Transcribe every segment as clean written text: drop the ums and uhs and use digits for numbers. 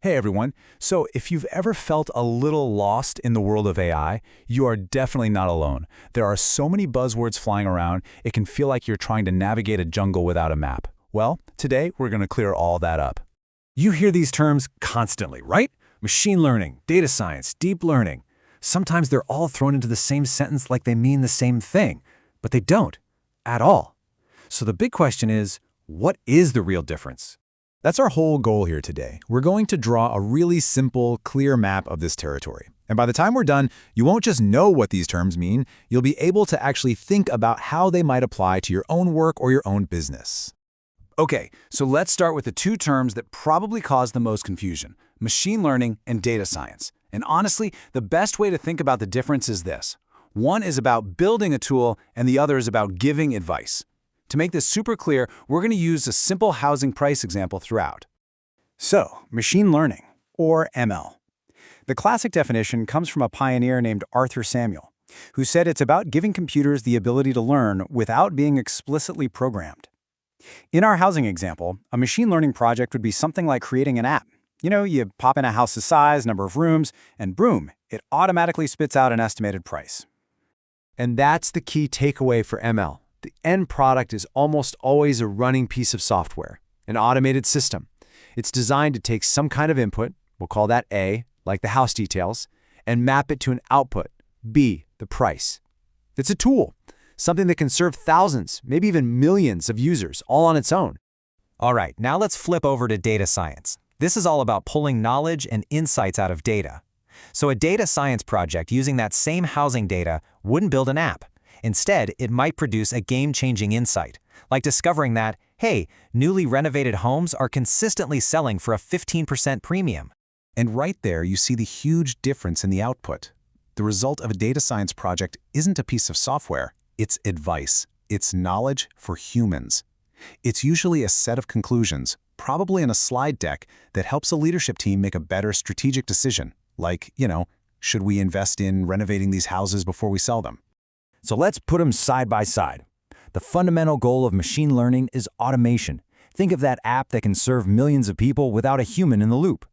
Hey everyone. So if you've ever felt a little lost in the world of AI, you are definitely not alone. There are so many buzzwords flying around, it can feel like you're trying to navigate a jungle without a map. Well, today we're going to clear all that up. You hear these terms constantly, right? Machine learning, data science, deep learning. Sometimes they're all thrown into the same sentence like they mean the same thing, but they don't at all. So the big question is, what is the real difference? That's our whole goal here today. We're going to draw a really simple, clear map of this territory. And by the time we're done, you won't just know what these terms mean, you'll be able to actually think about how they might apply to your own work or your own business. Okay, so let's start with the two terms that probably cause the most confusion: machine learning and data science. And honestly, the best way to think about the difference is this. One is about building a tool, and the other is about giving advice. To make this super clear, we're going to use a simple housing price example throughout. So, machine learning, or ML. The classic definition comes from a pioneer named Arthur Samuel, who said it's about giving computers the ability to learn without being explicitly programmed. In our housing example, a machine learning project would be something like creating an app. You pop in a house's size, number of rooms, and boom, it automatically spits out an estimated price. And that's the key takeaway for ML. The end product is almost always a running piece of software, an automated system. It's designed to take some kind of input, we'll call that A, like the house details, and map it to an output, B, the price. It's a tool, something that can serve thousands, maybe even millions of users all on its own. All right, now let's flip over to data science. This is all about pulling knowledge and insights out of data. So a data science project using that same housing data wouldn't build an app. Instead, it might produce a game-changing insight, like discovering that, hey, newly renovated homes are consistently selling for a 15% premium. And right there, you see the huge difference in the output. The result of a data science project isn't a piece of software, it's advice. It's knowledge for humans. It's usually a set of conclusions, probably in a slide deck, that helps a leadership team make a better strategic decision, like, should we invest in renovating these houses before we sell them? So let's put them side by side. The fundamental goal of machine learning is automation. Think of that app that can serve millions of people without a human in the loop.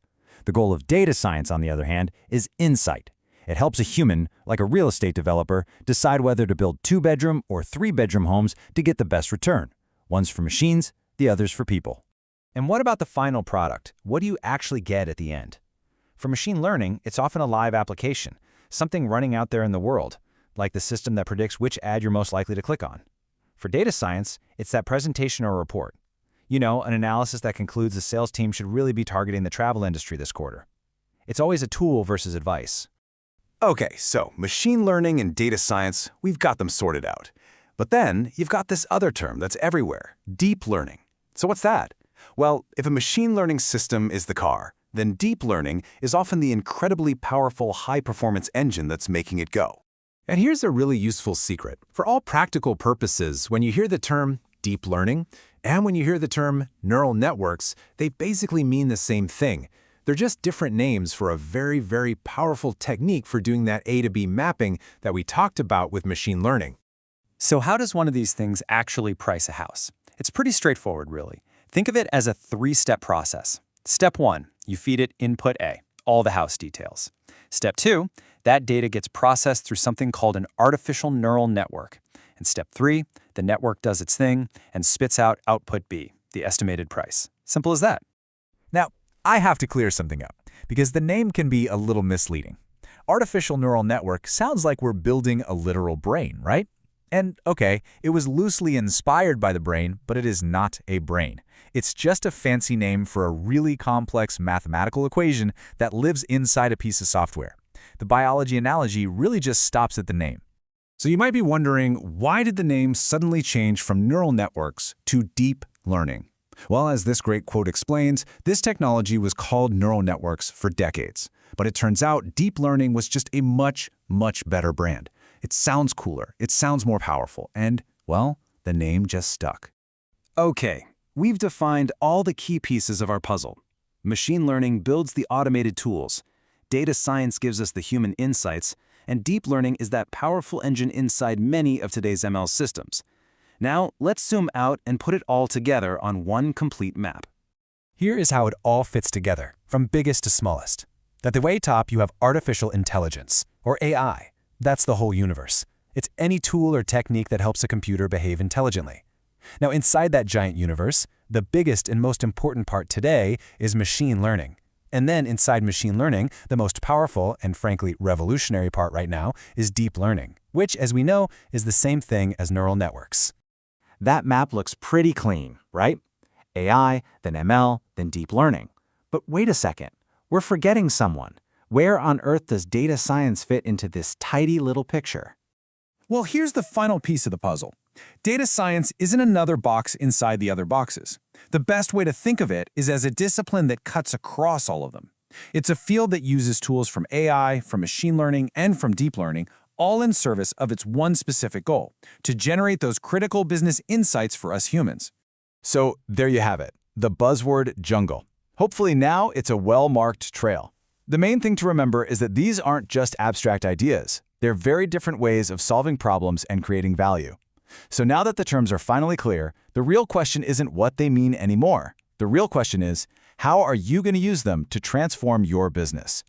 The goal of data science, on the other hand, is insight. It helps a human, like a real estate developer, decide whether to build 2-bedroom or 3-bedroom homes to get the best return. One's for machines, the other's for people. And what about the final product? What do you actually get at the end? For machine learning, it's often a live application, something running out there in the world, like the system that predicts which ad you're most likely to click on. For data science, it's that presentation or report. An analysis that concludes the sales team should really be targeting the travel industry this quarter. It's always a tool versus advice. Okay, so machine learning and data science, we've got them sorted out. But then you've got this other term that's everywhere, deep learning. So what's that? Well, if a machine learning system is the car, then deep learning is often the incredibly powerful high-performance engine that's making it go. And here's a really useful secret. For all practical purposes, when you hear the term deep learning and when you hear the term neural networks, they basically mean the same thing. They're just different names for a very, very powerful technique for doing that A to B mapping that we talked about with machine learning. So how does one of these things actually price a house? It's pretty straightforward, really. Think of it as a 3-step process. Step 1, you feed it input A, all the house details. Step 2, that data gets processed through something called an artificial neural network. And step 3, the network does its thing and spits out output B, the estimated price. Simple as that. Now, I have to clear something up, because the name can be a little misleading. Artificial neural network sounds like we're building a literal brain, right? And okay, it was loosely inspired by the brain, but it is not a brain. It's just a fancy name for a really complex mathematical equation that lives inside a piece of software. The biology analogy really just stops at the name. So you might be wondering, why did the name suddenly change from neural networks to deep learning? Well, as this great quote explains, this technology was called neural networks for decades. But it turns out deep learning was just a much, much better brand. It sounds cooler, it sounds more powerful, and, well, the name just stuck. Okay, we've defined all the key pieces of our puzzle. Machine learning builds the automated tools. Data science gives us the human insights, and deep learning is that powerful engine inside many of today's ML systems. Now, let's zoom out and put it all together on one complete map. Here is how it all fits together. from biggest to smallest. At the way top, you have artificial intelligence, or AI. That's the whole universe. It's any tool or technique that helps a computer behave intelligently. Now, inside that giant universe, the biggest and most important part today is machine learning. And then inside machine learning, the most powerful and frankly revolutionary part right now is deep learning, which, as we know, is the same thing as neural networks. That map looks pretty clean, right? AI, then ML, then deep learning. But wait a second, we're forgetting someone. Where on earth does data science fit into this tidy little picture? Well, here's the final piece of the puzzle. Data science isn't another box inside the other boxes. The best way to think of it is as a discipline that cuts across all of them. It's a field that uses tools from AI, from machine learning, and from deep learning, all in service of its one specific goal, to generate those critical business insights for us humans. So there you have it, the buzzword jungle. Hopefully now it's a well-marked trail. The main thing to remember is that these aren't just abstract ideas. They're very different ways of solving problems and creating value. So now that the terms are finally clear, the real question isn't what they mean anymore. The real question is, how are you going to use them to transform your business?